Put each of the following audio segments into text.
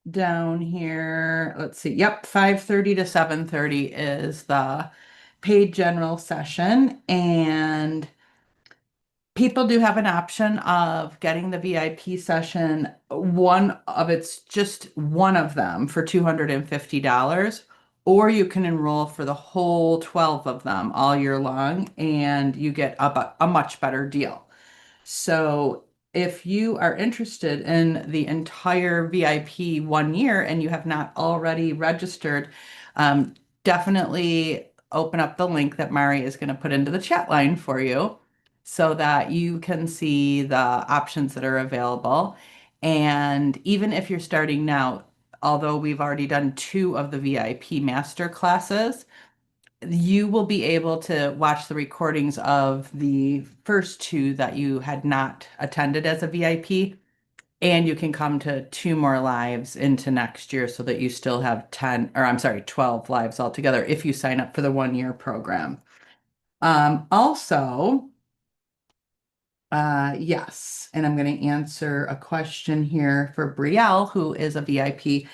down here. Let's see. Yep, 5:30 to 7:30 is the paid general session. And people do have an option of getting the VIP session. It's just one of them for $250, or you can enroll for the whole 12 of them all year long, and you get a much better deal. So if you are interested in the entire VIP 1 year and you have not already registered, um, definitely open up the link that Mari is going to put into the chat line for you so that you can see the options that are available. And even if you're starting now, although we've already done two of the VIP master classes, you will be able to watch the recordings of the first two that you had not attended as a VIP, and you can come to two more lives into next year so that you still have 10, or I'm sorry, 12 lives altogether if you sign up for the 1 year program. Also, yes, and I'm going to answer a question here for Brielle, who is a VIP.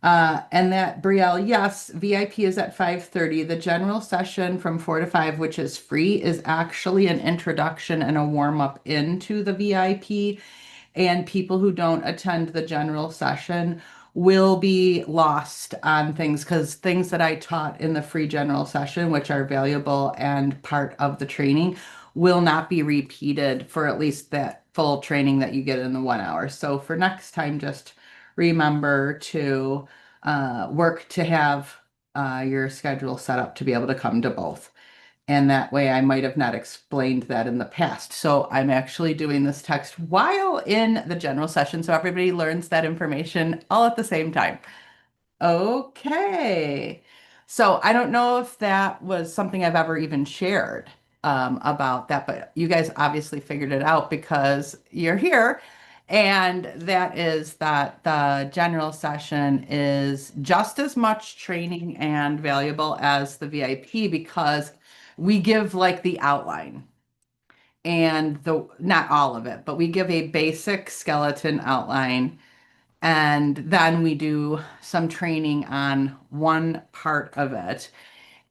And that Brielle, yes, VIP is at 5:30. The general session from 4 to 5, which is free, is actually an introduction and a warm up into the VIP. And people who don't attend the general session will be lost on things because things that I taught in the free general session, which are valuable and part of the training, will not be repeated for at least that full training that you get in the 1 hour. So for next time, just remember to work to have your schedule set up to be able to come to both. And that way I might have not explained that in the past. So I'm actually doing this text while in the general session so everybody learns that information all at the same time. Okay. So I don't know if that was something I've ever even shared about that, but you guys obviously figured it out because you're here. And that is that the general session is just as much training and valuable as the VIP because we give like the outline and the not all of it, but we give a basic skeleton outline, and then we do some training on one part of it.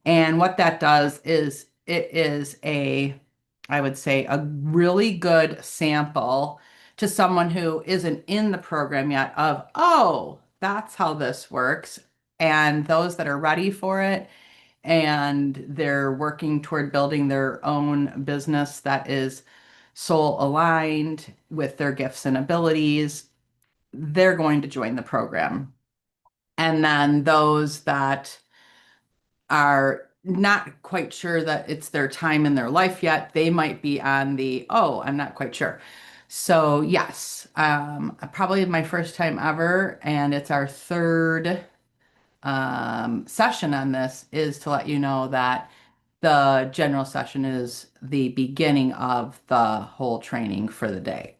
And what that does is it is I would say, a really good sample to someone who isn't in the program yet of, oh, that's how this works. And those that are ready for it and they're working toward building their own business that is soul aligned with their gifts and abilities, they're going to join the program. And then those that are not quite sure that it's their time in their life yet, they might be on the, oh, I'm not quite sure. So, yes, probably my first time ever, and it's our third session on this, is to let you know that the general session is the beginning of the whole training for the day.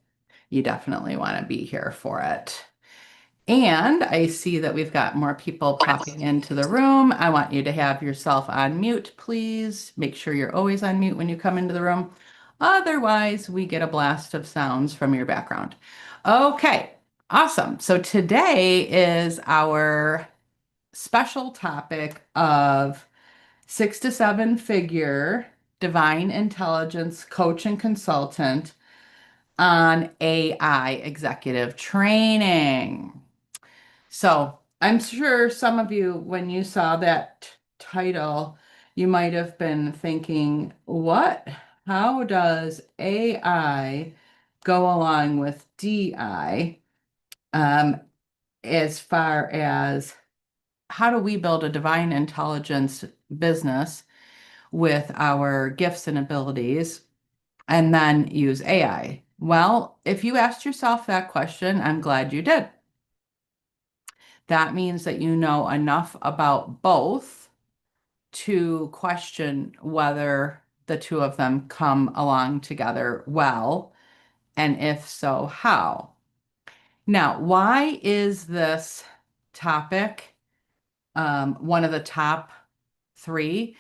You definitely want to be here for it. And I see that we've got more people popping into the room. I want you to have yourself on mute, please. Make sure you're always on mute when you come into the room. Otherwise, we get a blast of sounds from your background. Okay, awesome. So today is our special topic of 6 to 7 figure divine intelligence coach and consultant on AI executive training. So I'm sure some of you, when you saw that title, you might have been thinking, what? How does AI go along with DI as far as how do we build a divine intelligence business with our gifts and abilities and then use AI? Well, if you asked yourself that question, I'm glad you did. That means that you know enough about both to question whether the two of them come along together well, and if so, how. Now, why is this topic one of the top three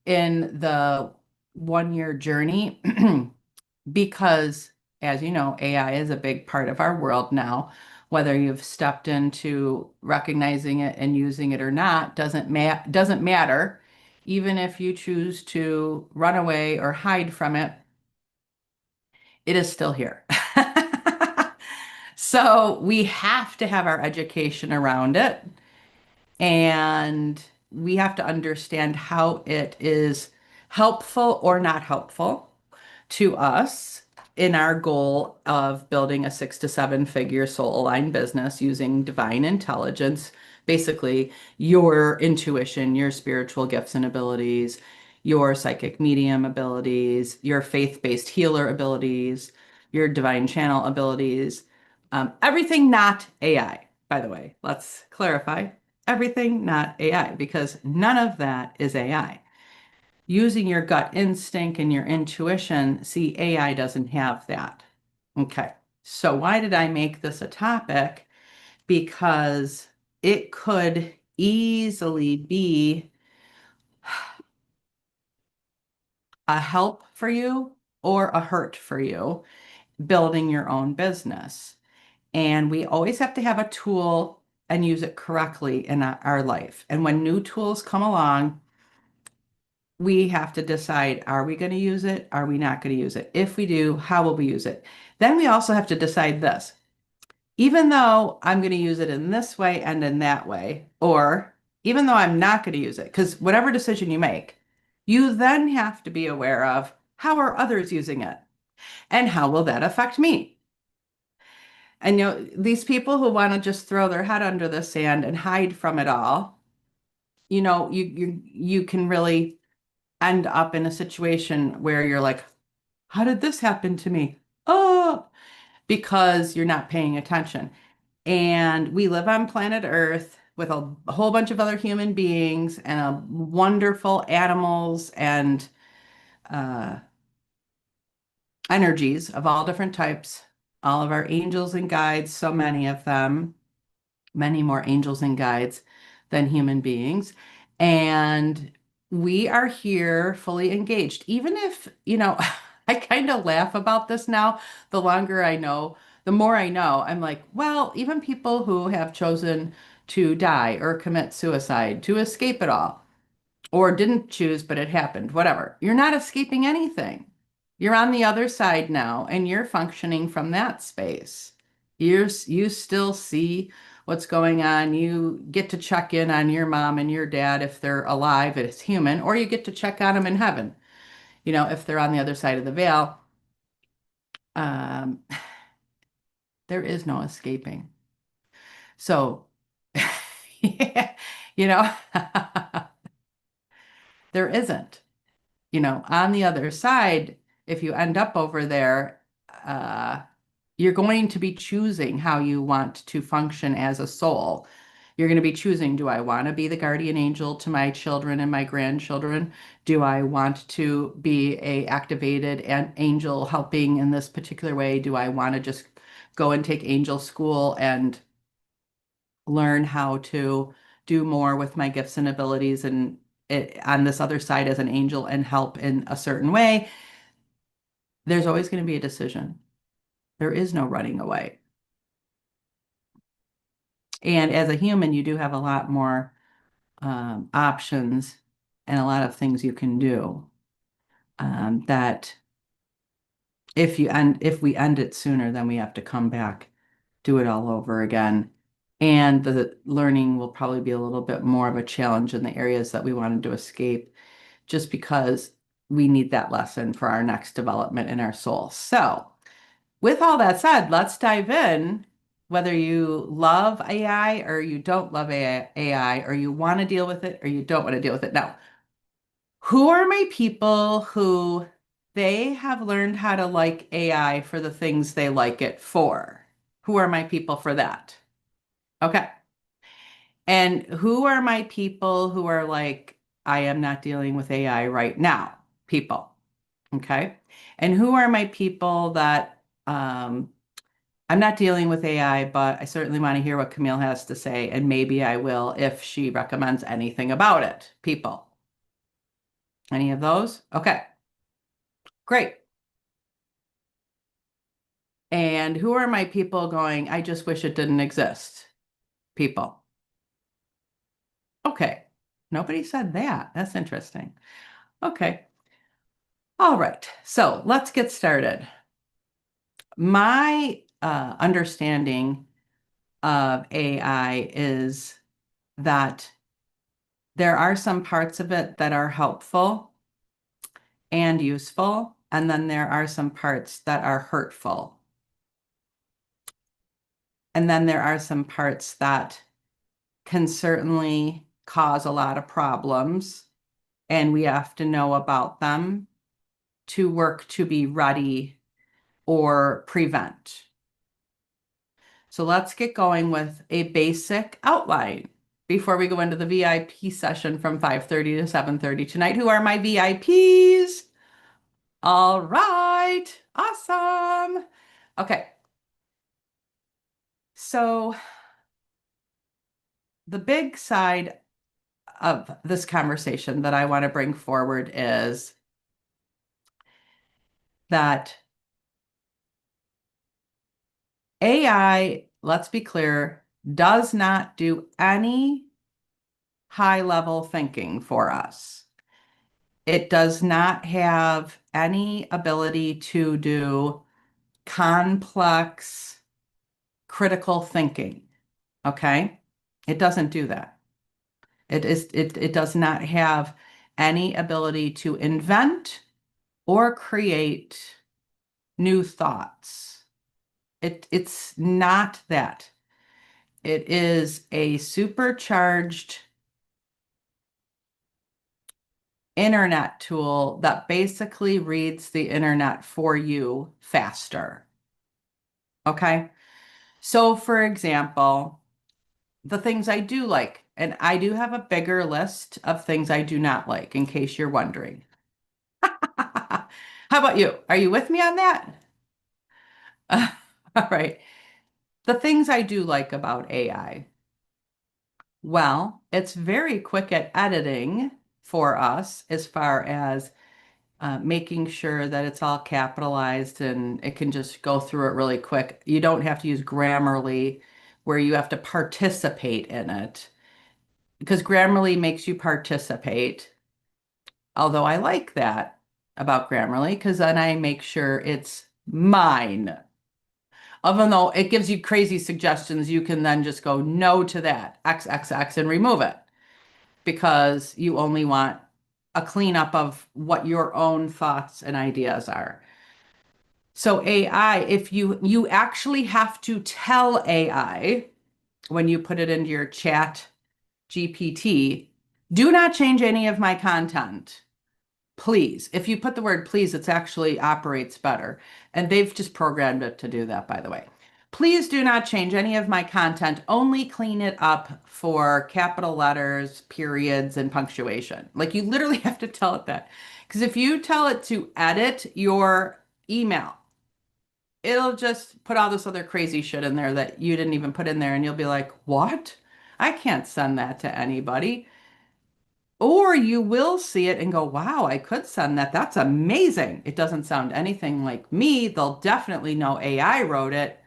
in the 1 year journey? Because, as you know, AI is a big part of our world now. Whether you've stepped into recognizing it and using it or not doesn't matter. Even if you choose to run away or hide from it, it is still here. So we have to have our education around it, and we have to understand how it is helpful or not helpful to us in our goal of building a 6 to 7 figure soul aligned business using divine intelligence, basically your intuition, your spiritual gifts and abilities, your psychic medium abilities, your faith-based healer abilities, your divine channel abilities, everything not AI, by the way. Let's clarify everything not AI, because none of that is AI. Using your gut instinct and your intuition, see, AI doesn't have that. Okay. So why did I make this a topic? Because it could easily be a help for you or a hurt for you building your own business. And we always have to have a tool and use it correctly in our life. And when new tools come along, we have to decide, are we going to use it? Are we not going to use it? If we do, how will we use it? Then we also have to decide this. Even though I'm going to use it in this way and in that way, or even though I'm not going to use it, because whatever decision you make, you then have to be aware of, how are others using it? And how will that affect me? And these people who want to just throw their head under the sand and hide from it all, you can really end up in a situation where you're like, how did this happen to me? Oh, because you're not paying attention. And we live on planet Earth with a whole bunch of other human beings and wonderful animals and uh, energies of all different types. All of our angels and guides, so many of them, many more angels and guides than human beings. And we are here fully engaged. Even if, I kind of laugh about this now. The longer I know, the more I know, I'm like, well, even people who have chosen to die or commit suicide to escape it all, or didn't choose, but it happened, whatever. You're not escaping anything. You're on the other side now, and you're functioning from that space. You still see what's going on. You get to check in on your mom and your dad if they're alive, if it's human, or you get to check on them in heaven, if they're on the other side of the veil. Um, there is no escaping. So, yeah, you know, there isn't. On the other side, if you end up over there, uh, you're going to be choosing how you want to function as a soul. You're going to be choosing, do I want to be the guardian angel to my children and my grandchildren? Do I want to be a activated angel helping in this particular way? Do I want to just go and take angel school and learn how to do more with my gifts and abilities and on this other side as an angel and help in a certain way? There's always going to be a decision. There is no running away. And as a human, you do have a lot more options and a lot of things you can do that if we end it sooner, then we have to come back, do it all over again. And the learning will probably be a little bit more of a challenge in the areas that we wanted to escape, just because we need that lesson for our next development in our soul. So, with all that said, let's dive in. Whether you love AI or you don't love AI, or you want to deal with it or you don't want to deal with it. Now, who are my people who they have learned how to like AI for the things they like it for? Who are my people for that? Okay. And who are my people who are like, I am not dealing with AI right now? People. Okay. And who are my people that I'm not dealing with AI, but I certainly want to hear what Camille has to say, and maybe I will if she recommends anything about it. People. Any of those? Okay, great. And who are my people going, I just wish it didn't exist? People. Okay. Nobody said that. That's interesting. Okay. All right. So let's get started. My understanding of AI is that there are some parts of it that are helpful and useful, and then there are some parts that are hurtful. And then there are some parts that can certainly cause a lot of problems, and we have to know about them to work to be ready or prevent. So let's get going with a basic outline before we go into the VIP session from 5:30 to 7:30 tonight. Who are my VIPs? All right, awesome. Okay, so the big side of this conversation that I want to bring forward is that AI, let's be clear, does not do any high level thinking for us. It does not have any ability to do complex critical thinking. Okay? It doesn't do that. It does not have any ability to invent or create new thoughts. It's not that. It is a supercharged internet tool that basically reads the internet for you faster. Okay. So, for example, the things I do like, and I do have a bigger list of things I do not like, in case you're wondering. How about you? Are you with me on that? All right. The things I do like about AI. Well, it's very quick at editing for us as far as making sure that it's all capitalized and it can just go through it really quick. You don't have to use Grammarly where you have to participate in it because Grammarly makes you participate. Although I like that about Grammarly because then I make sure it's mine. Even though it gives you crazy suggestions, you can then just go no to that, XXX, and remove it because you only want a cleanup of what your own thoughts and ideas are. So AI, if you actually have to tell AI when you put it into your chat GPT, do not change any of my content. Please. If you put the word please, it actually operates better. And they've just programmed it to do that, by the way. Please do not change any of my content, only clean it up for capital letters, periods, and punctuation. Like you literally have to tell it that. Because if you tell it to edit your email, it'll just put all this other crazy shit in there that you didn't even put in there. And you'll be like, what? I can't send that to anybody. Or you will see it and go, wow, I could send that. That's amazing. It doesn't sound anything like me. They'll definitely know AI wrote it,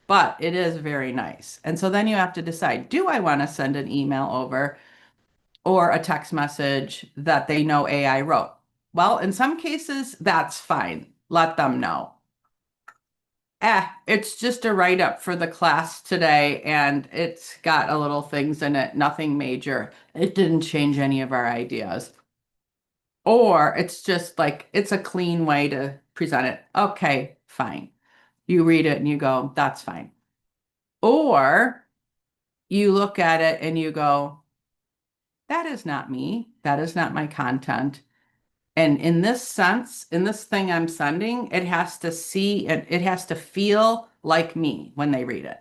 but it is very nice. And so then you have to decide, do I want to send an email over or a text message that they know AI wrote? Well, in some cases, that's fine. Let them know. It's just a write-up for the class today, and it's got a little things in it, nothing major. It didn't change any of our ideas. Or it's just like, it's a clean way to present it. Okay, fine. You read it and you go, that's fine. Or you look at it and you go, that is not me. That is not my content. And in this sense, in this thing I'm sending, it has to see and it has to feel like me when they read it.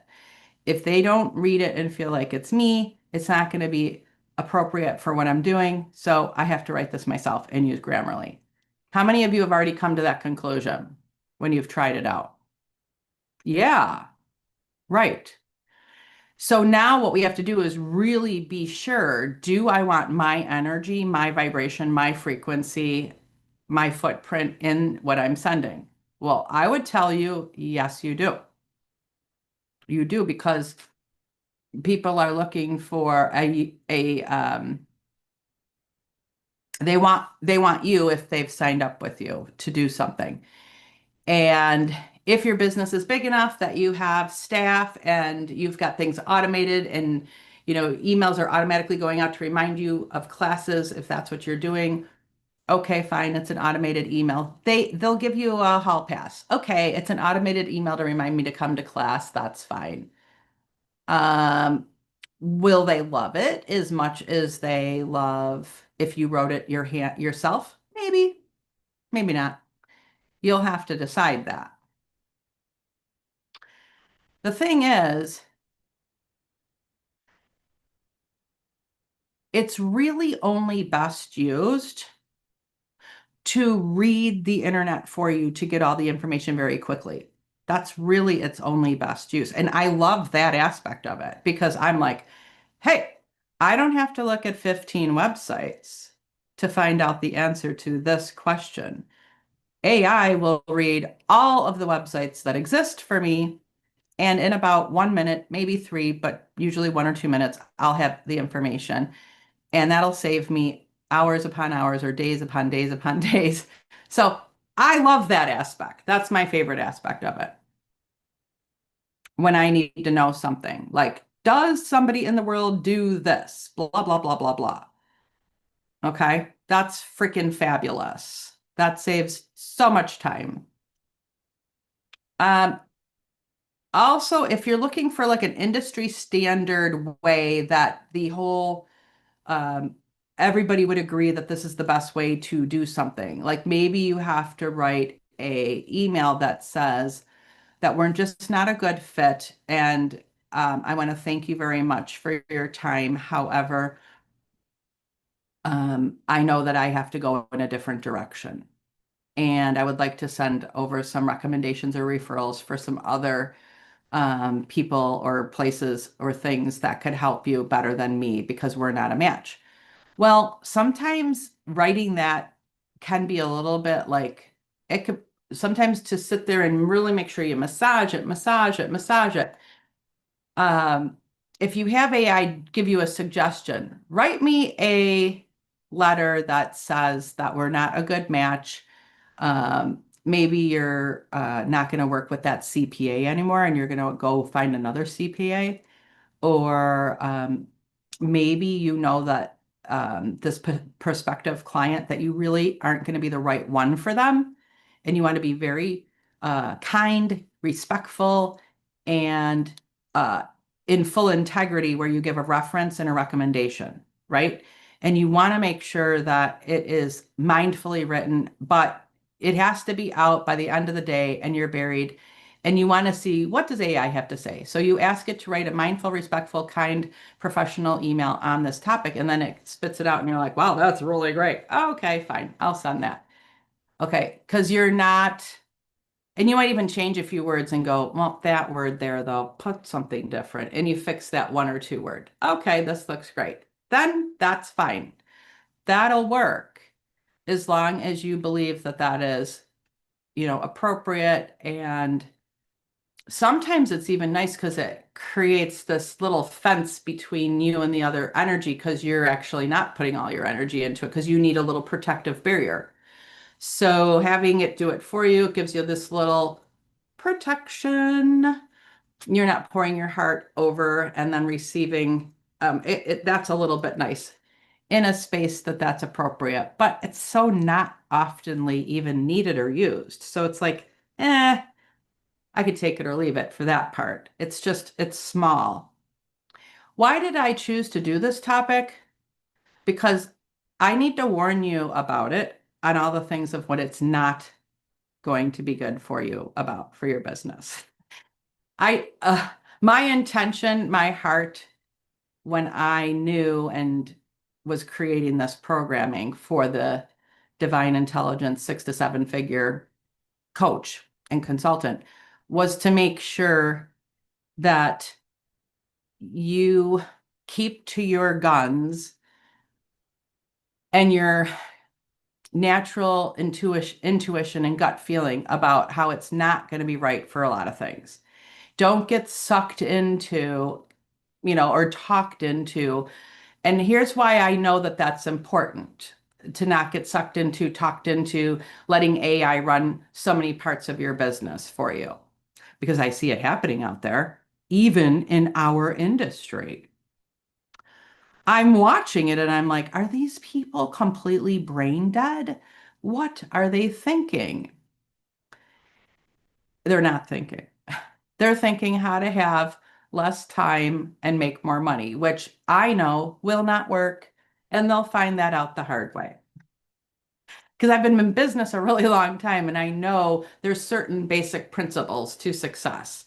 If they don't read it and feel like it's me, it's not going to be appropriate for what I'm doing. So I have to write this myself and use Grammarly. How many of you have already come to that conclusion when you've tried it out? Yeah, right. So now what we have to do is really be sure, do I want my energy, my vibration, my frequency, my footprint in what I'm sending? Well, I would tell you, yes, you do. You do because people are looking for they want you if they've signed up with you to do something. And if your business is big enough that you have staff and you've got things automated and emails are automatically going out to remind you of classes if that's what you're doing, okay, fine, it's an automated email. They'll give you a hall pass. Okay, it's an automated email to remind me to come to class. That's fine. Um, will they love it as much as they love if you wrote it yourself? Maybe, maybe not. You'll have to decide that. The thing is, it's really only best used to read the internet for you to get all the information very quickly. That's really its only best use. And I love that aspect of it because I'm like, hey, I don't have to look at 15 websites to find out the answer to this question. AI will read all of the websites that exist for me, and in about 1 minute, maybe three, but usually 1 or 2 minutes, I'll have the information. And that'll save me hours upon hours or days upon days upon days. So I love that aspect. That's my favorite aspect of it. When I need to know something, like, does somebody in the world do this? Blah, blah, blah, blah, blah. Okay. That's freaking fabulous. That saves so much time. Um, Also, if you're looking for like an industry standard way that the whole um, everybody would agree that this is the best way to do something. Like maybe you have to write a email that says that we're just not a good fit, and I want to thank you very much for your time. However, I know that I have to go in a different direction, and I would like to send over some recommendations or referrals for some other people or places or things that could help you better than me because we're not a match. Well, sometimes writing that can be a little bit like it could sometimes to sit there and really make sure you massage it, massage it, massage it. Um, if you have AI give you a suggestion, write me a letter that says that we're not a good match. Maybe you're not going to work with that CPA anymore and you're going to go find another CPA. Or maybe you know that this prospective client that you really aren't going to be the right one for them, and you want to be very kind, respectful, and uh, in full integrity where you give a reference and a recommendation, right? And you want to make sure that it is mindfully written, but it has to be out by the end of the day and you're buried and you want to see what does AI have to say. So you ask it to write a mindful, respectful, kind, professional email on this topic, and then it spits it out, and you're like, wow, that's really great. Okay, fine, I'll send that. Okay, because you're not, and you might even change a few words and go, well, that word there, though, put something different, and you fix that one or two word. Okay, this looks great. Then that's fine. That'll work as long as you believe that that is, appropriate and sometimes it's even nice because it creates this little fence between you and the other energy because you're actually not putting all your energy into it because you need a little protective barrier. So having it do it for you gives you this little protection. You're not pouring your heart over and then receiving. That's a little bit nice in a space that's appropriate, but it's so not oftenly even needed or used. So it's like, I could take it or leave it for that part. It's small. Why did I choose to do this topic? Because I need to warn you about it on all the things of what it's not going to be good for you about for your business. I, my intention, my heart, when I knew and was creating this programming for the Divine Intelligence 6 to 7 figure coach and consultant was to make sure that you keep to your guns and natural intuition and gut feeling about how it's not going to be right for a lot of things. Don't get sucked into, or talked into. And here's why I know that that's important to not get sucked into, talked into letting AI run so many parts of your business for you. Because I see it happening out there, even in our industry. I'm watching it and I'm like, are these people completely brain dead? What are they thinking? They're not thinking. They're thinking how to have less time and make more money, which I know will not work. And they'll find that out the hard way. Because I've been in business a really long time and I know there's certain basic principles to success.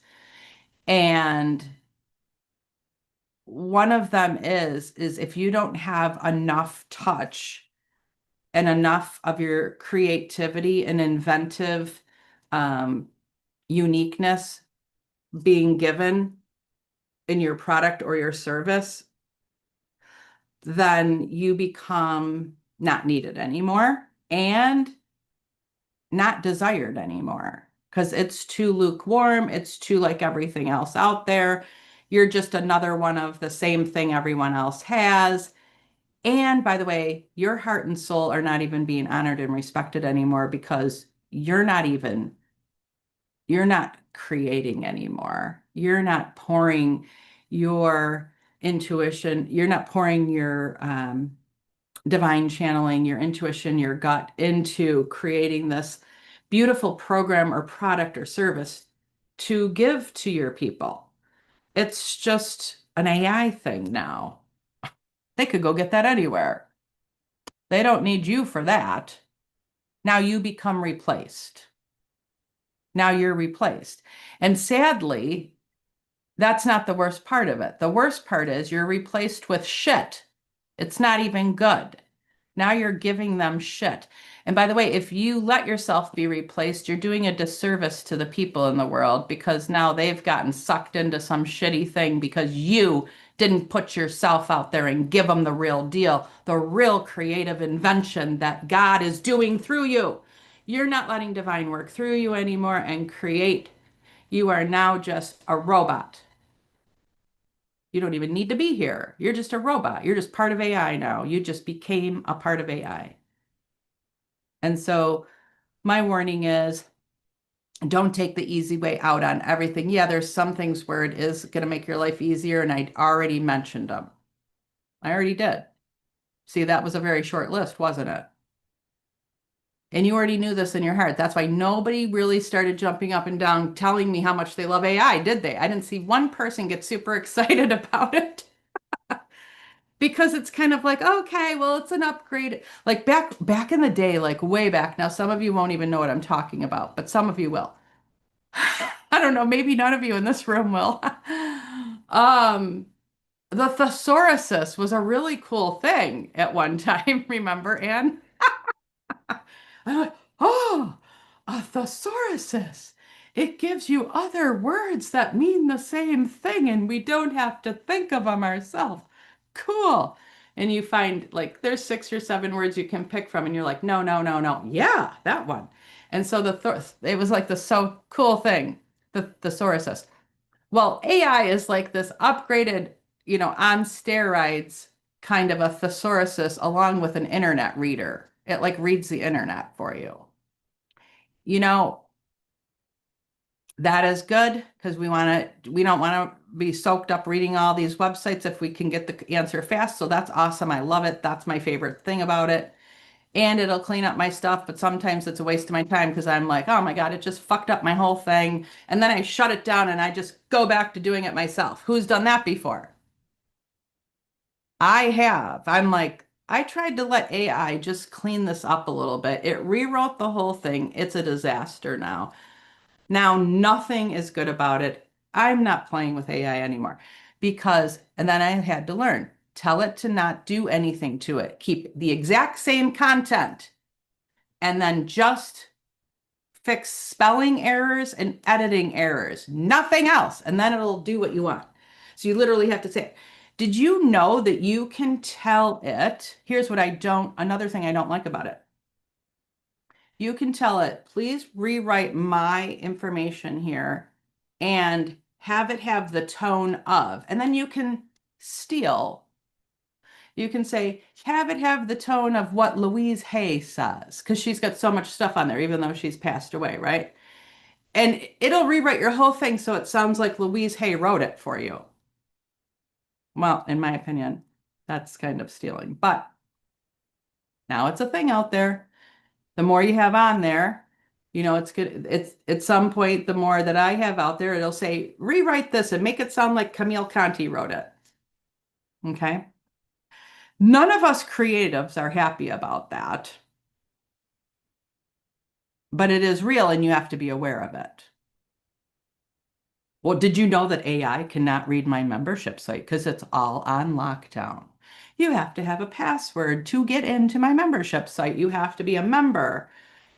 And one of them is if you don't have enough touch and enough of your creativity and inventive um, uniqueness being given in your product or your service, then you become not needed anymore and not desired anymore because it's too lukewarm. It's too like everything else out there. You're just another one of the same thing everyone else has. And by the way, your heart and soul are not even being honored and respected anymore because you're not creating anymore. You're not pouring your intuition, you're not pouring your divine channeling, your intuition, your gut into creating this beautiful program or product or service to give to your people. It's just an AI thing now. They could go get that anywhere. They don't need you for that. Now you become replaced. Now you're replaced. And sadly, that's not the worst part of it. The worst part is you're replaced with shit. It's not even good. Now you're giving them shit. And by the way, if you let yourself be replaced, you're doing a disservice to the people in the world because now they've gotten sucked into some shitty thing because you didn't put yourself out there and give them the real deal, the real creative invention that God is doing through you. You're not letting divine work through you anymore and create. You are now just a robot. You don't even need to be here. You're just a robot. You're just part of AI now. You just became a part of AI. And so my warning is don't take the easy way out on everything. Yeah, there's some things where it is going to make your life easier, and I already mentioned them. I already did. See, that was a very short list, wasn't it? And you already knew this in your heart. That's why nobody really started jumping up and down telling me how much they love AI, did they? I didn't see one person get super excited about it. Because it's kind of like, okay, well, it's an upgrade. Like back in the day, like way back. Now, some of you won't even know what I'm talking about, but some of you will. I don't know, maybe none of you in this room will. Um, the thesauruses was a really cool thing at one time, remember, Anne? I'm like, oh, a thesauruses. It gives you other words that mean the same thing, and we don't have to think of them ourselves. Cool. And you find like there's 6 or 7 words you can pick from, and you're like, no, no, no, no. Yeah, that one. And so it was like the so cool thing, the thesauruses. Well, AI is like this upgraded, on steroids kind of a thesauruses along with an internet reader. It like reads the internet for you. You know, that is good because we don't want to be soaked up reading all these websites if we can get the answer fast. So that's awesome. I love it. That's my favorite thing about it. And it'll clean up my stuff, but sometimes it's a waste of my time because I'm like, oh my God, it just fucked up my whole thing. And then I shut it down and I just go back to doing it myself. Who's done that before? I have. I'm like, I tried to let AI just clean this up a little bit. It rewrote the whole thing. It's a disaster now. Now, nothing is good about it. I'm not playing with AI anymore and then I had to learn, tell it to not do anything to it. Keep the exact same content and then just fix spelling errors and editing errors, nothing else. And then it'll do what you want. So you literally have to say, did you know that you can tell it? Here's what another thing I don't like about it. You can tell it, please rewrite my information here and have it have the tone of, and then you can steal. You can say, have it have the tone of what Louise Hay says, because she's got so much stuff on there, even though she's passed away, right? And it'll rewrite your whole thing so it sounds like Louise Hay wrote it for you. Well, in my opinion, that's kind of stealing, but now it's a thing out there. The more you have on there, it's good. It's at some point, the more that I have out there, it'll say, rewrite this and make it sound like Camille Conti wrote it. Okay. None of us creatives are happy about that, but it is real and you have to be aware of it. Well, did you know that AI cannot read my membership site because it's all on lockdown? You have to have a password to get into my membership site. You have to be a member.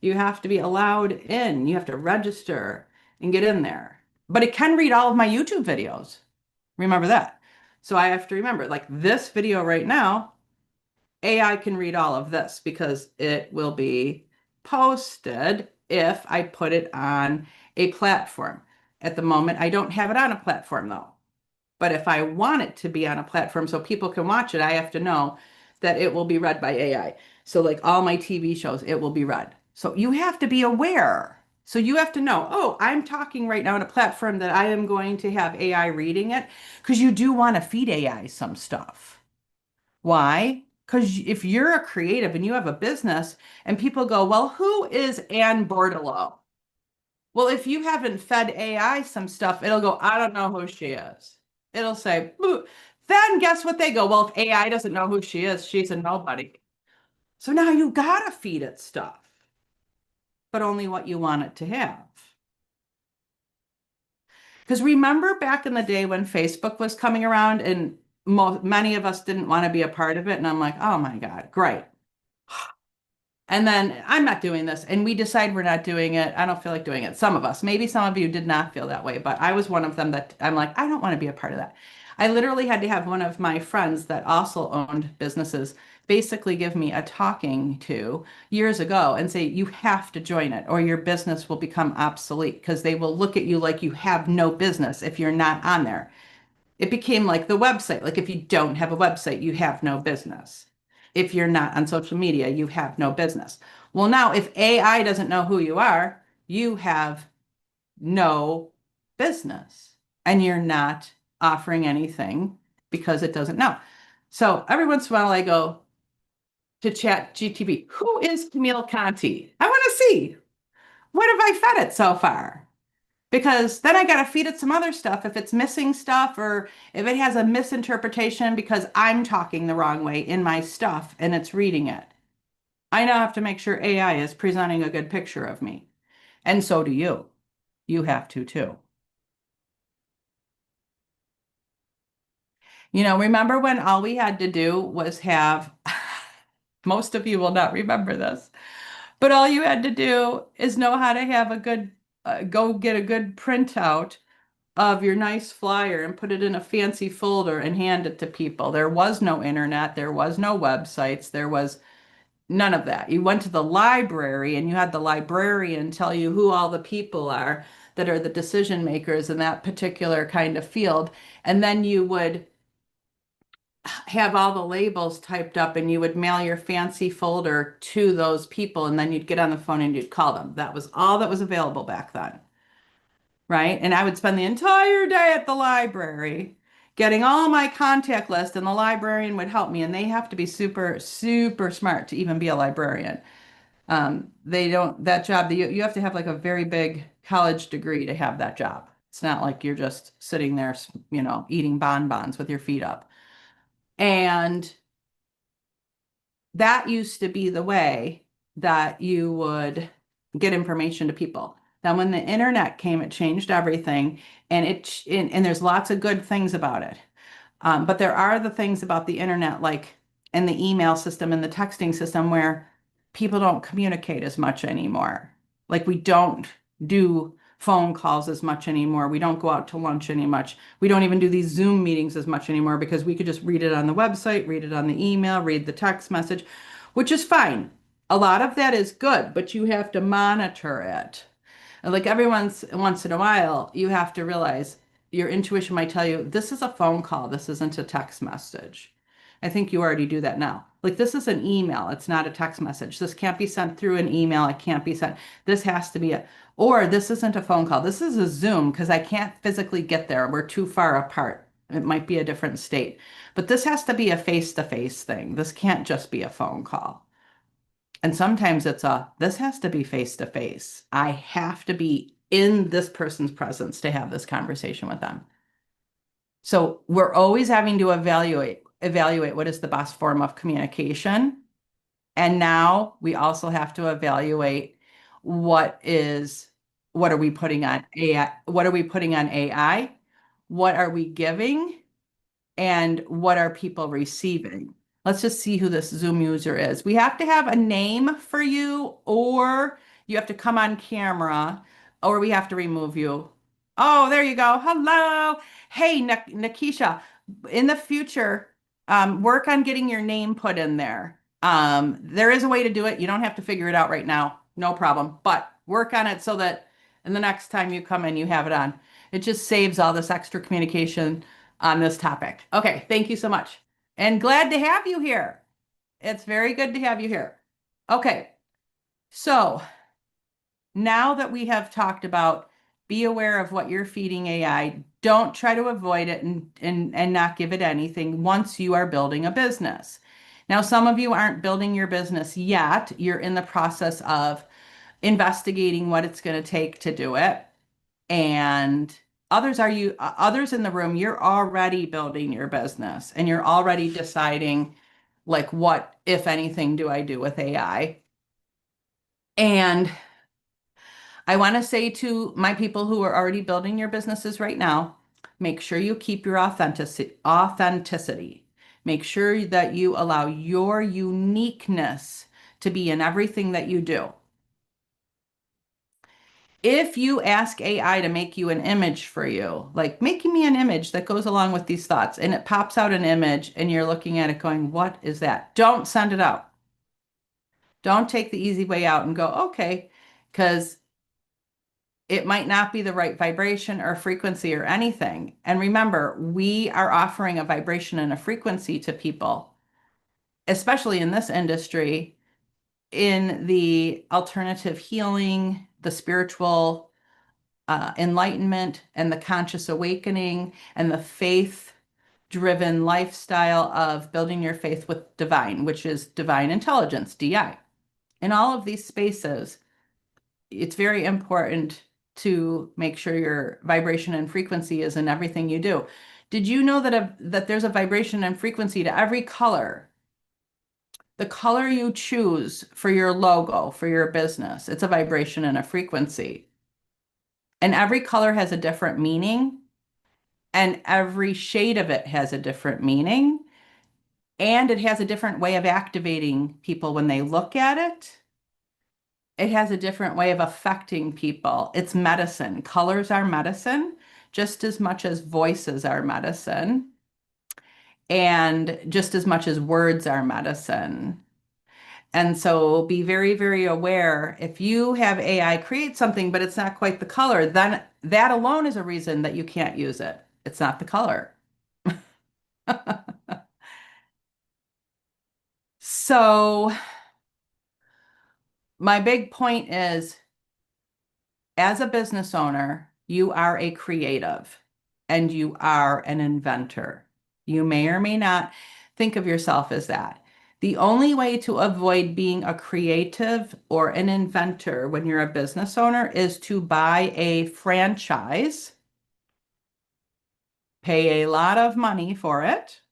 You have to be allowed in. You have to register and get in there. But it can read all of my YouTube videos. Remember that. So I have to remember, like this video right now, AI can read all of this because it will be posted if I put it on a platform. At the moment, I don't have it on a platform though. But if I want it to be on a platform so people can watch it, I have to know that it will be read by AI. So like all my TV shows, it will be read. So you have to be aware. So you have to know, oh, I'm talking right now on a platform that I am going to have AI reading it because you do want to feed AI some stuff. Why? Because if you're a creative and you have a business and people go, well, who is Anne Bordelot? Well, if you haven't fed AI some stuff, it'll go, I don't know who she is. It'll say, "Boo." Then guess what they go, well, if AI doesn't know who she is, she's a nobody. So now you gotta feed it stuff, but only what you want it to have. Because remember back in the day when Facebook was coming around and many of us didn't want to be a part of it. And I'm like, oh my God, great. And then I'm not doing this. And we decide we're not doing it. I don't feel like doing it. Some of us, maybe some of you did not feel that way, but I was one of them that I'm like, I don't want to be a part of that. I literally had to have one of my friends that also owned businesses basically give me a talking to years ago and say, you have to join it or your business will become obsolete because they will look at you like you have no business if you're not on there. It became like the website. Like if you don't have a website, you have no business. If you're not on social media, you have no business. Well, now if AI doesn't know who you are, you have no business and you're not offering anything because it doesn't know. So every once in a while I go to Chat GTP, who is Camille Conti? I want to see what have I fed it so far? Because then I got to feed it some other stuff if it's missing stuff or if it has a misinterpretation because I'm talking the wrong way in my stuff and it's reading it. I now have to make sure AI is presenting a good picture of me. And so do you. You have to too. Remember when all we had to do was have, most of you will not remember this, but all you had to do is know how to have a good, go get a good printout of your nice flyer and put it in a fancy folder and hand it to people. There was no internet, there was no websites, there was none of that. You went to the library and you had the librarian tell you who all the people are that are the decision makers in that particular kind of field. And then you would have all the labels typed up and you would mail your fancy folder to those people and then you'd get on the phone and you'd call them. That was all that was available back then. Right? And I would spend the entire day at the library getting all my contact list, and the librarian would help me. And they have to be super, super smart to even be a librarian. They don't, that job, you have to have like a very big college degree to have that job. It's not like you're just sitting there, eating bonbons with your feet up. And that used to be the way that you would get information to people. Then when the internet came, it changed everything, and and there's lots of good things about it. But there are the things about the internet, like in the email system and the texting system, where people don't communicate as much anymore. Like we don't do phone calls as much anymore. We don't go out to lunch any much. We don't even do these Zoom meetings as much anymore because we could just read it on the website, read it on the email, read the text message, which is fine. a lot of that is good, but you have to monitor it. And like every once in a while, you have to realize your intuition might tell you this is a phone call, this isn't a text message. I think you already do that now. Like this is an email, it's not a text message. This can't be sent through an email, it can't be sent. This has to be a, or this isn't a phone call. This is a Zoom because I can't physically get there. We're too far apart. It might be a different state. But this has to be a face-to-face thing. This can't just be a phone call. And sometimes it's a, this has to be face to face. I have to be in this person's presence to have this conversation with them. So we're always having to evaluate what is the best form of communication. And now we also have to evaluate what is, what are we putting on AI? What are we putting on AI? What are we giving? And what are people receiving? Let's just see who this Zoom user is. We have to have a name for you, or you have to come on camera, or we have to remove you. Oh, there you go. Hello. Hey, Nikisha, in the future, work on getting your name put in there. There is a way to do it. You don't have to figure it out right now. No problem. But work on it so that and the next time you come in, you have it on. It just saves all this extra communication on this topic. Okay, thank you so much. And glad to have you here. It's very good to have you here. Okay, so now that we have talked about be aware of what you're feeding AI, don't try to avoid it and not give it anything once you are building a business. Now, some of you aren't building your business yet. You're in the process of investigating what it's going to take to do it. And others in the room, you're already building your business and you're already deciding like what, if anything, do I do with AI? And I want to say to my people who are already building your businesses right now, make sure you keep your authenticity. Make sure that you allow your uniqueness to be in everything that you do. If you ask AI to make you an image for you, like making me an image that goes along with these thoughts, and it pops out an image and you're looking at it going, what is that? Don't send it out. Don't take the easy way out and go, okay, because it might not be the right vibration or frequency or anything. And remember, we are offering a vibration and a frequency to people, especially in this industry, in the alternative healing, the spiritual enlightenment and the conscious awakening and the faith driven lifestyle of building your faith with divine, which is divine intelligence, DI. In all of these spaces, it's very important to make sure your vibration and frequency is in everything you do. Did you know that there's a vibration and frequency to every color? The color you choose for your logo, for your business, it's a vibration and a frequency. And every color has a different meaning, and every shade of it has a different meaning, and it has a different way of activating people when they look at it. It has a different way of affecting people. It's medicine. Colors are medicine just as much as voices are medicine, and just as much as words are medicine. And so be very, very aware. If you have AI create something, but it's not quite the color, then that alone is a reason that you can't use it. It's not the color. So my big point is, as a business owner, you are a creative and you are an inventor. You may or may not think of yourself as that. The only way to avoid being a creative or an inventor when you're a business owner is to buy a franchise, pay a lot of money for it,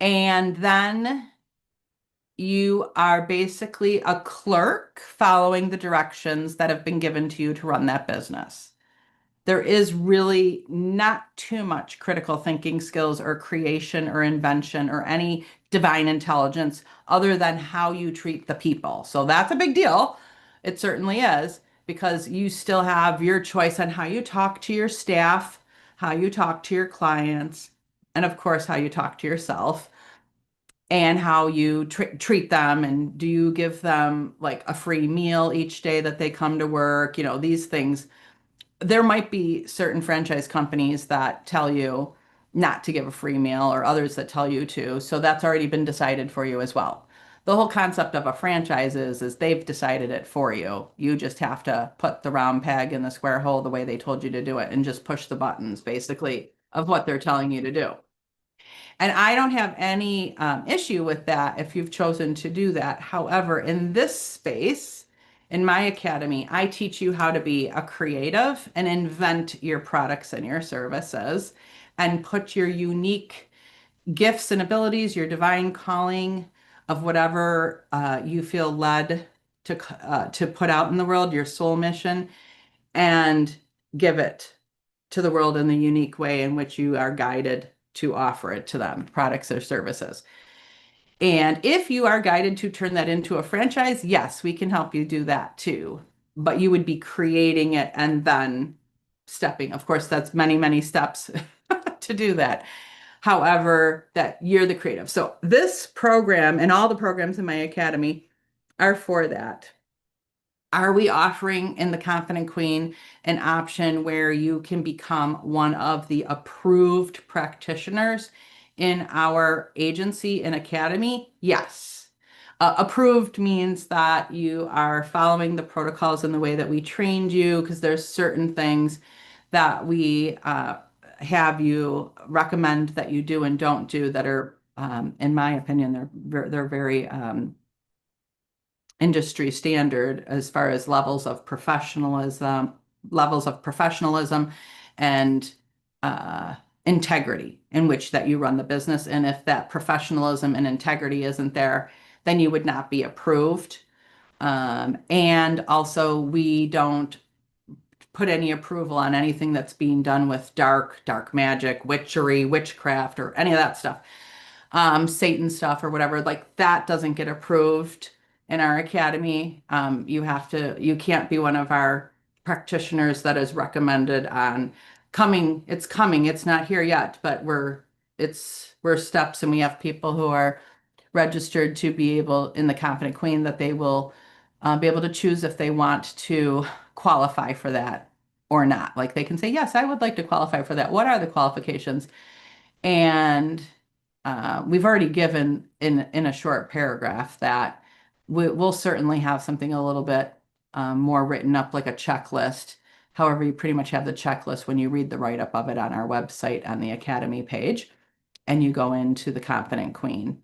and then you are basically a clerk following the directions that have been given to you to run that business. There is really not too much critical thinking skills or creation or invention or any divine intelligence other than how you treat the people. So that's a big deal. It certainly is, because you still have your choice on how you talk to your staff, how you talk to your clients, and of course, how you talk to yourself. and how you treat them. And do you give them like a free meal each day that they come to work? You know, these things. There might be certain franchise companies that tell you not to give a free meal or others that tell you to. So that's already been decided for you as well. The whole concept of a franchise is they've decided it for you. You just have to put the round peg in the square hole the way they told you to do it and just push the buttons basically of what they're telling you to do. And I don't have any issue with that if you've chosen to do that. However, in this space, in my academy, I teach you how to be a creative and invent your products and your services and put your unique gifts and abilities, your divine calling of whatever you feel led to put out in the world, your soul mission, and give it to the world in the unique way in which you are guided to offer it to them, products or services. And if you are guided to turn that into a franchise, yes, we can help you do that too. But you would be creating it and then stepping. Of course, that's many, many steps to do that. However, that you're the creative. So this program and all the programs in my academy are for that. Are we offering in the Confident Queen an option where you can become one of the approved practitioners in our agency and academy? Yes. Approved means that you are following the protocols in the way that we trained you, because there's certain things that we have you recommend that you do and don't do that are, in my opinion, they're very industry standard as far as levels of professionalism and uh, integrity in which that you run the business. And if that professionalism and integrity isn't there, then you would not be approved. And also, we don't put any approval on anything that's being done with dark magic, witchery, witchcraft, or any of that stuff. Satan stuff or whatever, like that doesn't get approved in our academy. You can't be one of our practitioners that is recommended on coming. It's coming. It's not here yet, but we're steps, and we have people who are registered to be able in the Confident Queen that they will be able to choose if they want to qualify for that or not. Like they can say, yes, I would like to qualify for that. What are the qualifications? And we've already given in a short paragraph that we'll certainly have something a little bit more written up, like a checklist. However, you pretty much have the checklist when you read the write-up of it on our website on the Academy page, and you go into the Confident Queen.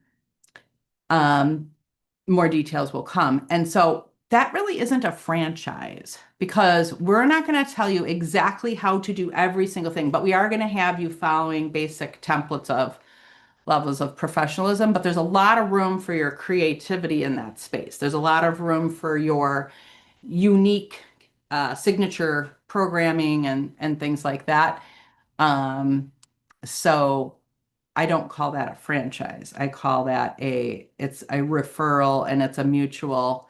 More details will come. And so that really isn't a franchise, because we're not going to tell you exactly how to do every single thing, but we are going to have you following basic templates of levels of professionalism, but there's a lot of room for your creativity in that space. There's a lot of room for your unique signature programming and things like that. So I don't call that a franchise. I call that it's a referral, and it's a mutual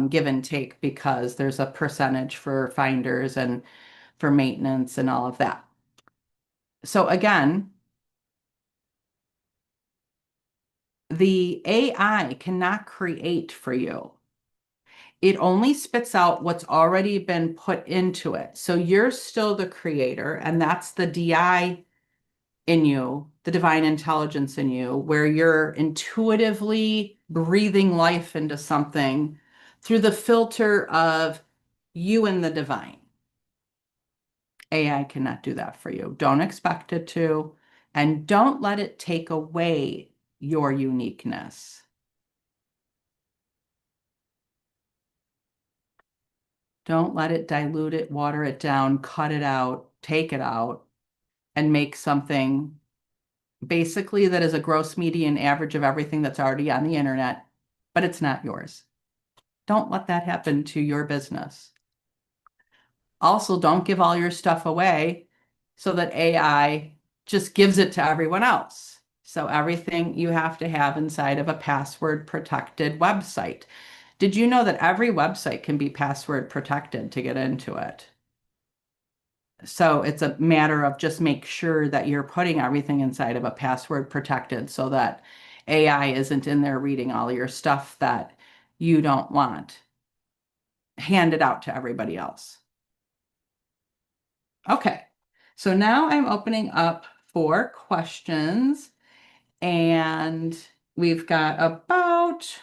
give and take, because there's a percentage for finders and for maintenance and all of that. So again, the AI cannot create for you. It only spits out what's already been put into it. So you're still the creator, and that's the DI in you, the divine intelligence in you, where you're intuitively breathing life into something through the filter of you and the divine. AI cannot do that for you. Don't expect it to, and don't let it take away your uniqueness. Don't let it dilute it, water it down, cut it out, take it out, and make something basically that is a gross median average of everything that's already on the internet, but it's not yours. Don't let that happen to your business. Also, don't give all your stuff away so that AI just gives it to everyone else. So everything you have to have inside of a password protected website. Did you know that every website can be password protected to get into it? So it's a matter of just make sure that you're putting everything inside of a password protected so that AI isn't in there reading all your stuff that you don't want handed out to everybody else. Okay, so now I'm opening up for questions, and we've got about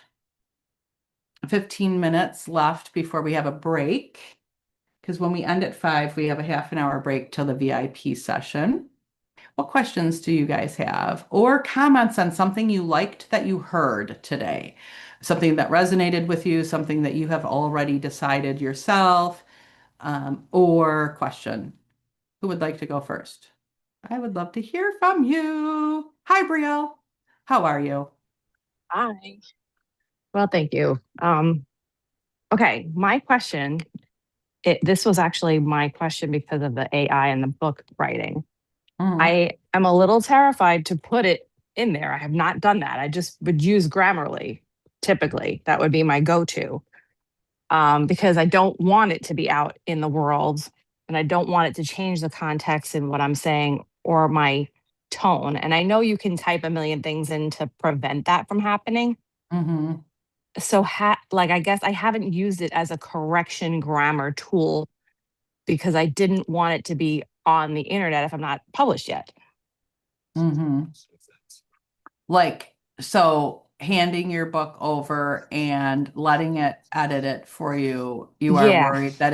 15 minutes left before we have a break. Because when we end at 5, we have a half an hour break till the VIP session. What questions do you guys have? Or comments on something you liked that you heard today? Something that resonated with you, something that you have already decided yourself, or question. Who would like to go first? I would love to hear from you. Hi, Brielle. How are you? Hi. Well, thank you. Okay, my question, this was actually my question because of the AI and the book writing. Mhm. I am a little terrified to put it in there. I have not done that. I just would use Grammarly typically. That would be my go-to because I don't want it to be out in the world and I don't want it to change the context in what I'm saying or my tone. And I know you can type a million things in to prevent that from happening. Mhm. So like I guess I haven't used it as a correction grammar tool because I didn't want it to be on the internet if I'm not published yet. Mhm. Like, so handing your book over and letting it edit it for you, you are Yeah. worried that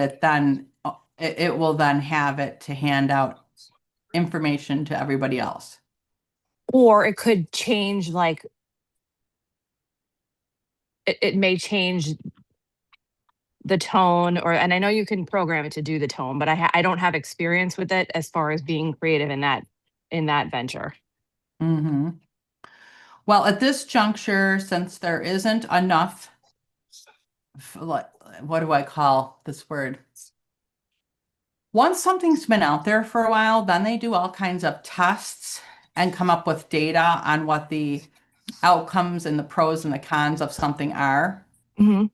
it will then have it to hand out information to everybody else. Or it could change like it may change the tone or and I know you can program it to do the tone, but I don't have experience with it as far as being creative in that venture. Hmm. Well, at this juncture, since there isn't enough, like, what do I call this word? Once something's been out there for a while, then they do all kinds of tests and come up with data on what the outcomes and the pros and the cons of something are. Hmm.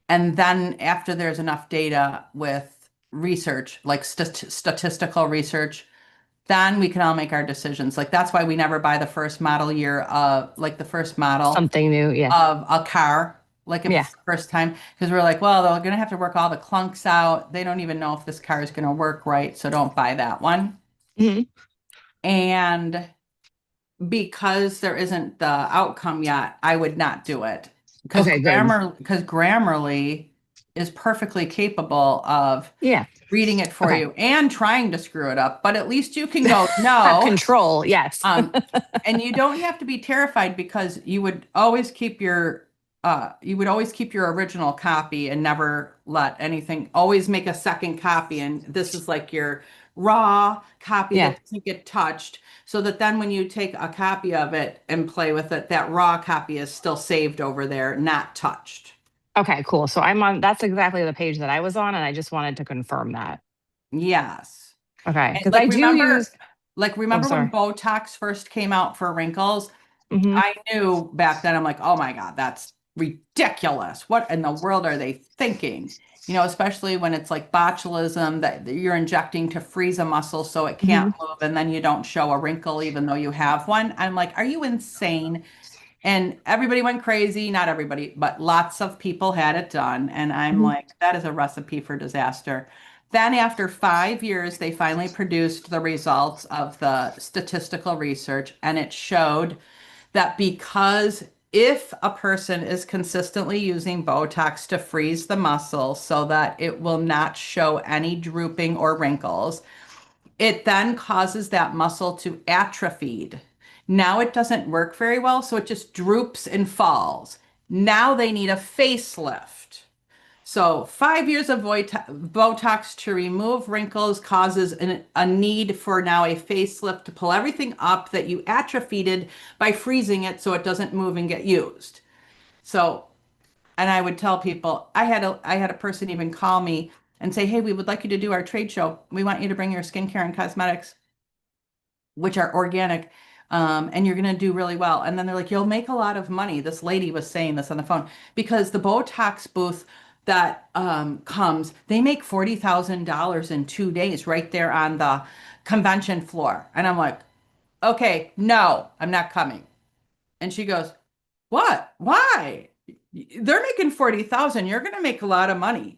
And then after there's enough data with research, like statistical research, then we can all make our decisions. Like that's why we never buy the first model year of like the first model Something new. Yeah. of a car, like if Yeah. it's the first time, because we're like, well, they're gonna have to work all the clunks out. They don't even know if this car is gonna work right, so don't buy that one. Hmm. And because there isn't the outcome yet, I would not do it. Okay, good. Because Grammarly is perfectly capable of Yeah. reading it for Okay. you and trying to screw it up, but at least you can go, Have no. control. Yes. Um, and you don't have to be terrified because you would always keep your original copy and never let anything, always make a second copy. And this is like your raw copy Yeah. that doesn't get touched. So that then when you take a copy of it and play with it, that raw copy is still saved over there, not touched. Okay, cool. So that's exactly the page that I was on, and I just wanted to confirm that. Yes. Okay, And because I do use. Oh, remember when sorry. Botox first came out for wrinkles? Hmm. I knew back then, I'm like, oh my God, that's ridiculous. What in the world are they thinking? Especially when it's like botulism that you're injecting to freeze a muscle so it can't Hmm. move and then you don't show a wrinkle even though you have one. I'm like, are you insane? And everybody went crazy. Not everybody, but lots of people had it done. And I'm Hmm. like, that is a recipe for disaster. Then, after 5 years, they finally produced the results of the statistical research, and it showed that because if a person is consistently using Botox to freeze the muscle so that it will not show any drooping or wrinkles, it then causes that muscle to atrophy. Now it doesn't work very well, so it just droops and falls. Now they need a facelift. So, 5 years of Botox to remove wrinkles causes a need for now a facelift to pull everything up that you atrophied by freezing it so it doesn't move and get used. So, and I would tell people, I had a person even call me and say, "Hey, we would like you to do our trade show. We want you to bring your skincare and cosmetics, which are organic, and you're going to do really well." And then they're like, "You'll make a lot of money." This lady was saying this on the phone because the Botox booth that comes, they make $40,000 in 2 days right there on the convention floor. And I'm like, okay, no, I'm not coming And she goes, what? Why? They're making 40,000. You're going to make a lot of money.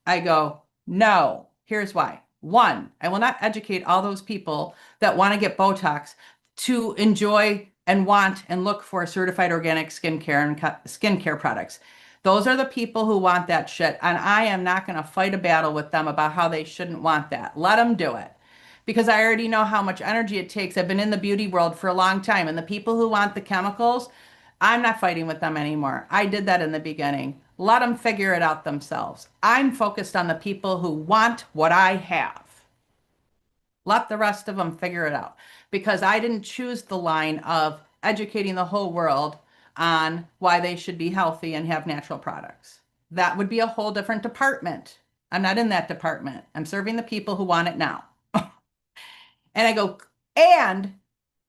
I go, no, here's why. One, I will not educate all those people that want to get Botox to enjoy and want and look for certified organic skincare and skincare products. Those are the people who want that shit. And I am not going to fight a battle with them about how they shouldn't want that. Let them do it because I already know how much energy it takes. I've been in the beauty world for a long time, and the people who want the chemicals, I'm not fighting with them anymore. I did that in the beginning. Let them figure it out themselves. I'm focused on the people who want what I have. Let the rest of them figure it out because I didn't choose the line of educating the whole world on why they should be healthy and have natural products. That would be a whole different department. I'm not in that department. I'm serving the people who want it now. And I go, and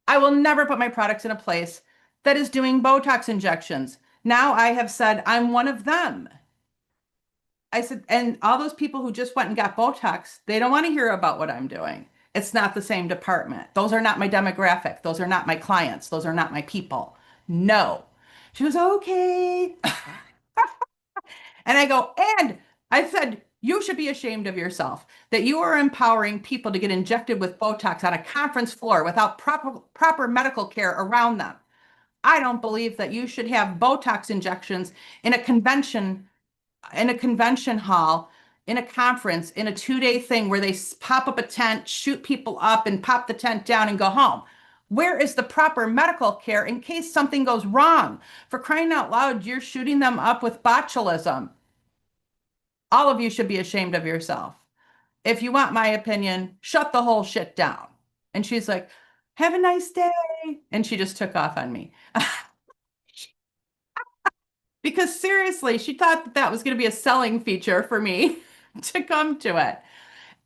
I will never put my products in a place that is doing Botox injections. Now I have said I'm one of them. I said, and all those people who just went and got Botox, they don't want to hear about what I'm doing. It's not the same department. Those are not my demographic. Those are not my clients. Those are not my people. No. She was okay. And I go, and I said, you should be ashamed of yourself that you are empowering people to get injected with Botox on a conference floor without proper medical care around them. I don't believe that you should have Botox injections in a convention hall, in a conference, in a 2-day thing where they pop up a tent, shoot people up, and pop the tent down and go home. Where is the proper medical care in case something goes wrong? For crying out loud, you're shooting them up with botulism. All of you should be ashamed of yourself. If you want my opinion, shut the whole shit down. And she's like, have a nice day. And she just took off on me. Because seriously, she thought that that was going to be a selling feature for me to come to it.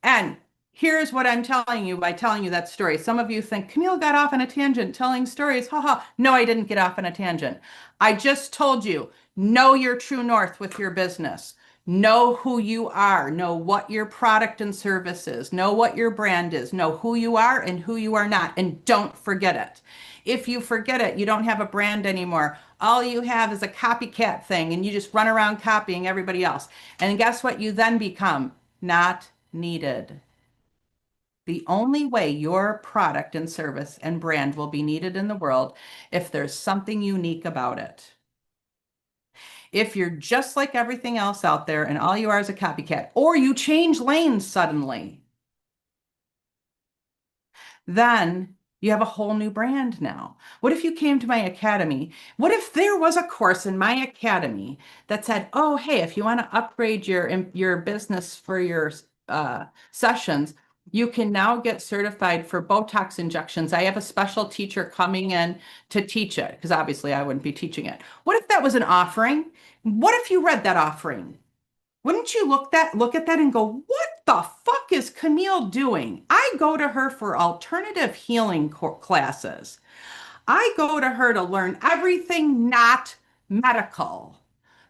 And here's what I'm telling you by telling you that story. Some of you think Camille got off on a tangent telling stories. Haha. No, I didn't get off on a tangent. I just told you, know your true north with your business. Know who you are. Know what your product and service is. Know what your brand is. Know who you are and who you are not. And don't forget it. If you forget it, you don't have a brand anymore. All you have is a copycat thing, and you just run around copying everybody else. And guess what? You then become not needed. The only way your product and service and brand will be needed in the world if there's something unique about it. If you're just like everything else out there and all you are is a copycat, or you change lanes suddenly, then you have a whole new brand now. What if you came to my academy? What if there was a course in my academy that said, oh, hey, if you want to upgrade your business for your sessions, you can now get certified for Botox injections. I have a special teacher coming in to teach it because obviously I wouldn't be teaching it. What if that was an offering? What if you read that offering? Wouldn't you look at that and go, what the fuck is Camille doing? I go to her for alternative healing classes. I go to her to learn everything not medical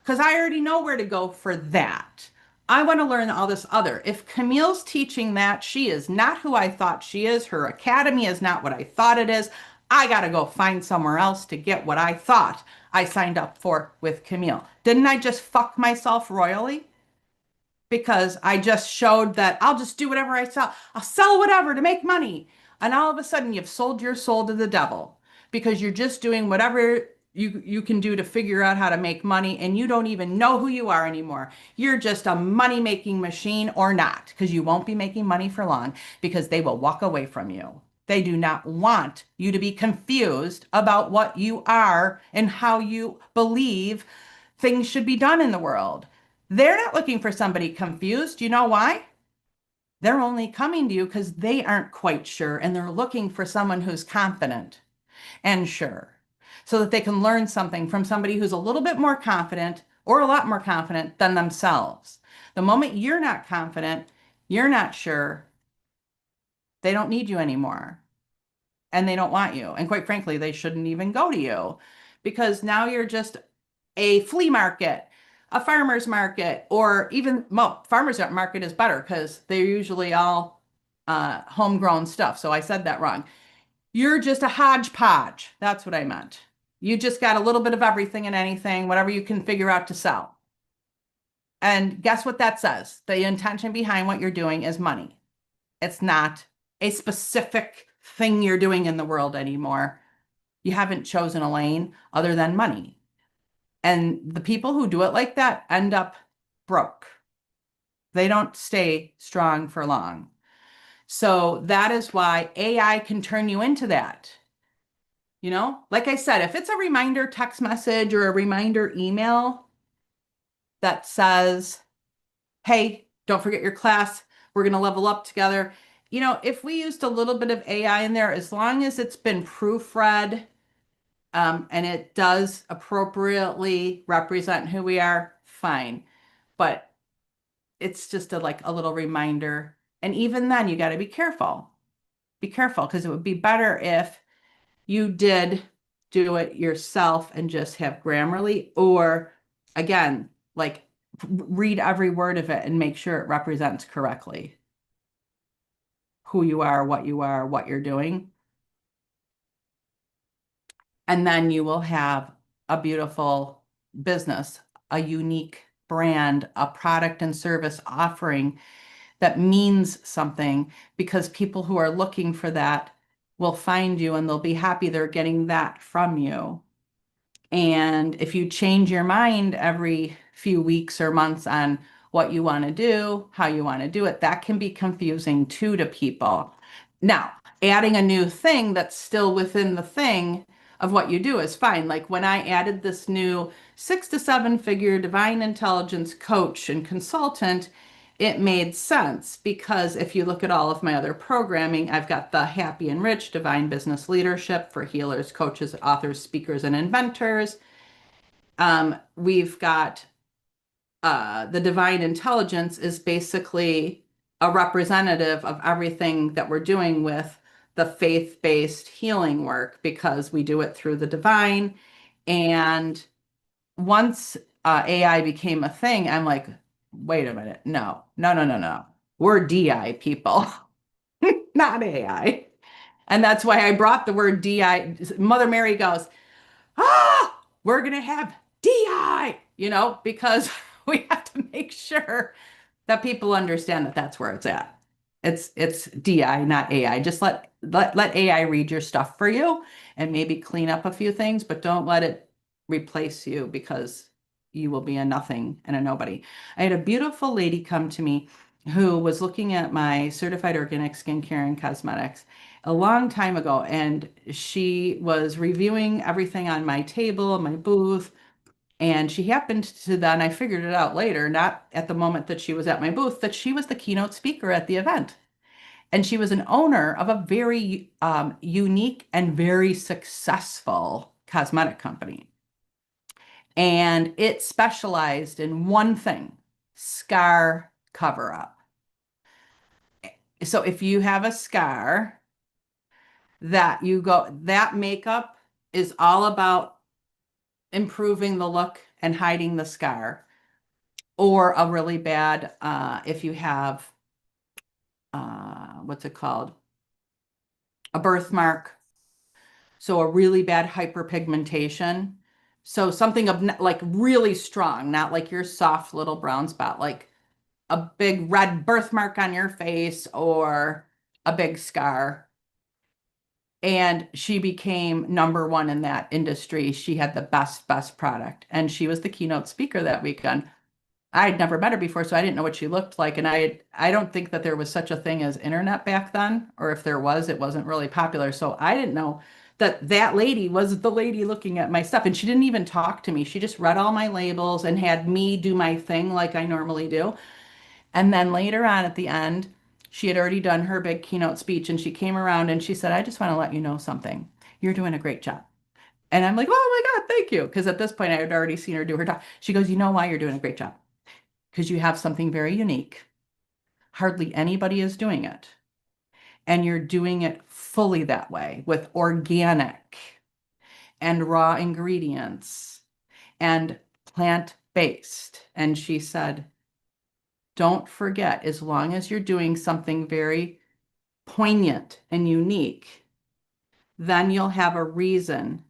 because I already know where to go for that. I want to learn all this other. If Camille's teaching that, she is not who I thought she is. Her academy is not what I thought it is. I got to go find somewhere else to get what I thought I signed up for with Camille. Didn't I just fuck myself royally? Because I just showed that I'll just do whatever I sell. I'll sell whatever to make money. And all of a sudden you've sold your soul to the devil because you're just doing whatever you can do to figure out how to make money and you don't even know who you are anymore. You're just a money-making machine or not because you won't be making money for long because they will walk away from you. They do not want you to be confused about what you are and how you believe things should be done in the world. They're not looking for somebody confused. You know why? They're only coming to you because they aren't quite sure and they're looking for someone who's confident and sure so that they can learn something from somebody who's a little bit more confident or a lot more confident than themselves. The moment you're not confident, you're not sure, they don't need you anymore and they don't want you. And quite frankly, they shouldn't even go to you because now you're just a flea market, a farmer's market, or even, well, farmer's market is better because they're usually all homegrown stuff. So I said that wrong. You're just a hodgepodge. That's what I meant. You just got a little bit of everything and anything, whatever you can figure out to sell. And guess what that says? The intention behind what you're doing is money. It's not a specific thing you're doing in the world anymore. You haven't chosen a lane other than money. And the people who do it like that end up broke. They don't stay strong for long. So that is why AI can turn you into that. You know, like I said, if it's a reminder text message or a reminder email that says, hey, don't forget your class, we're going to level up together. You know, if we used a little bit of AI in there, as long as it's been proofread, and it does appropriately represent who we are, fine. But it's just like a little reminder. And even then, you got to be careful. Be careful because it would be better if you did do it yourself and just have Grammarly, or again, like read every word of it and make sure it represents correctly who you are, what you're doing. And then you will have a beautiful business, a unique brand, a product and service offering that means something, because people who are looking for that will find you and they'll be happy they're getting that from you. And if you change your mind every few weeks or months on what you want to do, how you want to do it, that can be confusing too to people. Now, adding a new thing that's still within the thing of what you do is fine. Like when I added this new 6 to 7 figure divine intelligence coach and consultant, it made sense because if you look at all of my other programming, I've got the Happy and Rich Divine Business Leadership for healers, coaches, authors, speakers, and inventors. We've got the Divine Intelligence is basically a representative of everything that we're doing with the faith-based healing work because we do it through the divine. And once AI became a thing, I'm like, wait a minute. No, no, no, no, no. We're DI people, not AI. And that's why I brought the word DI. Mother Mary goes, we're going to have DI, you know, because we have to make sure that people understand that that's where it's at. It's DI, not AI. Just let AI read your stuff for you and maybe clean up a few things, but don't let it replace you because you will be a nothing and a nobody. I had a beautiful lady come to me who was looking at my certified organic skincare and cosmetics a long time ago, and she was reviewing everything on my table, my booth, and she happened to then, I figured it out later, not at the moment that she was at my booth, that she was the keynote speaker at the event. And she was an owner of a very unique and very successful cosmetic company. And it specialized in one thing, scar cover up. So if you have a scar, that makeup is all about improving the look and hiding the scar. Or a really bad, if you have, what's it called? A birthmark. So a really bad hyperpigmentation. So something of like really strong, not like your soft little brown spot, like a big red birthmark on your face or a big scar. And she became number one in that industry. She had the best product. And she was the keynote speaker that weekend. I had never met her before, so I didn't know what she looked like. And I don't think that there was such a thing as internet back then, or if there was, it wasn't really popular. So I didn't know that that lady was the lady looking at my stuff. And she didn't even talk to me. She just read all my labels and had me do my thing like I normally do. And then later on at the end, she had already done her big keynote speech and she came around and she said, I just want to let you know something. You're doing a great job. And I'm like, oh my God, thank you. Because at this point, I had already seen her do her talk. She goes, you know why you're doing a great job? Because you have something very unique. Hardly anybody is doing it. And you're doing it fully that way with organic and raw ingredients and plant-based. And she said, don't forget, as long as you're doing something very poignant and unique, then you'll have a reason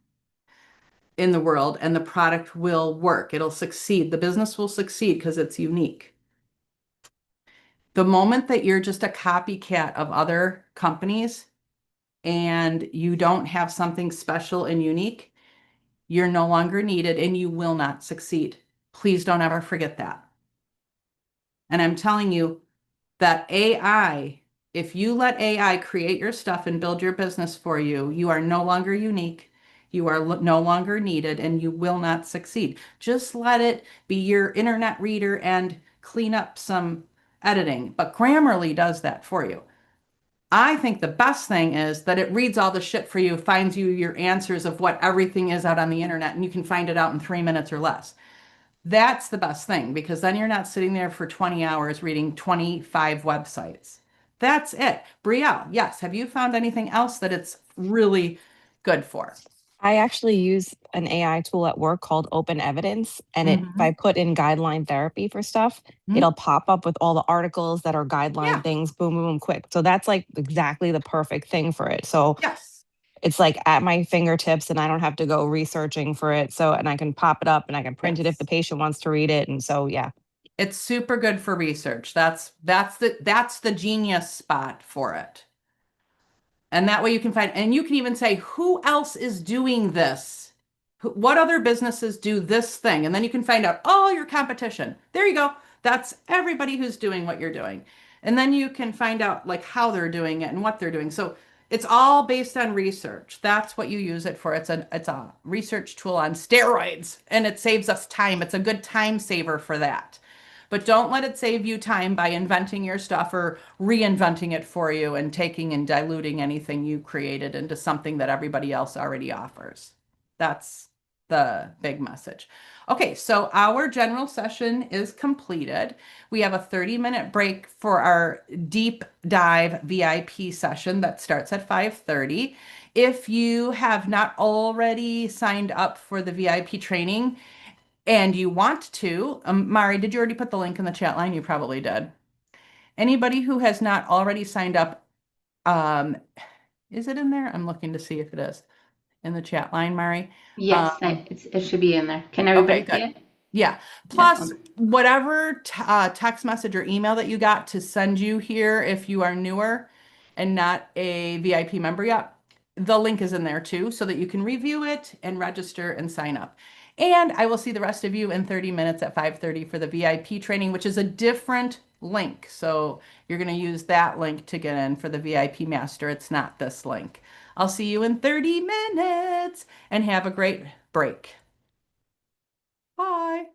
in the world and the product will work. It'll succeed. The business will succeed because it's unique. The moment that you're just a copycat of other companies and you don't have something special and unique, you're no longer needed and you will not succeed. Please don't ever forget that. And I'm telling you that AI, if you let AI create your stuff and build your business for you, you are no longer unique. You are no longer needed and you will not succeed. Just let it be your internet reader and clean up some editing. But Grammarly does that for you. I think the best thing is that it reads all the shit for you, finds you your answers of what everything is out on the internet, and you can find it out in 3 minutes or less. That's the best thing because then you're not sitting there for 20 hours reading 25 websites. That's it. Brielle, yes. Have you found anything else that it's really good for? I actually use an AI tool at work called Open Evidence. And if I Mhm. put in guideline therapy for stuff, Mhm. it'll pop up with all the articles that are guideline Yeah. things, boom, boom, boom, quick. So that's like exactly the perfect thing for it. So Yes. it's like at my fingertips and I don't have to go researching for it. So, and I can pop it up and I can print it if the Yes. patient wants to read it. And so, yeah. It's super good for research. That's the genius spot for it. And that way you can find, and you can even say, who else is doing this? What other businesses do this thing? And then you can find out all your competition. There you go. That's everybody who's doing what you're doing. And then you can find out like how they're doing it and what they're doing. So it's all based on research. That's what you use it for. It's a research tool on steroids and it saves us time. It's a good time saver for that. But don't let it save you time by inventing your stuff or reinventing it for you and taking and diluting anything you created into something that everybody else already offers. That's the big message. Okay, so our general session is completed. We have a 30-minute break for our deep dive VIP session that starts at 5:30. If you have not already signed up for the VIP training, and you want to, Mari, did you already put the link in the chat line? You probably did. Anybody who has not already signed up, um, is it in there? I'm looking to see if it is in the chat line, Mari. Yes, Um, it should be in there. Can okay, everybody see good. it? Yeah. Yeah. Plus, whatever text message or email that you got to send you here if you are newer and not a VIP member yet, the link is in there too, so that you can review it and register and sign up. And I will see the rest of you in 30 minutes at 5:30 for the VIP training, which is a different link. So you're going to use that link to get in for the VIP master. It's not this link. I'll see you in 30 minutes and have a great break. Bye.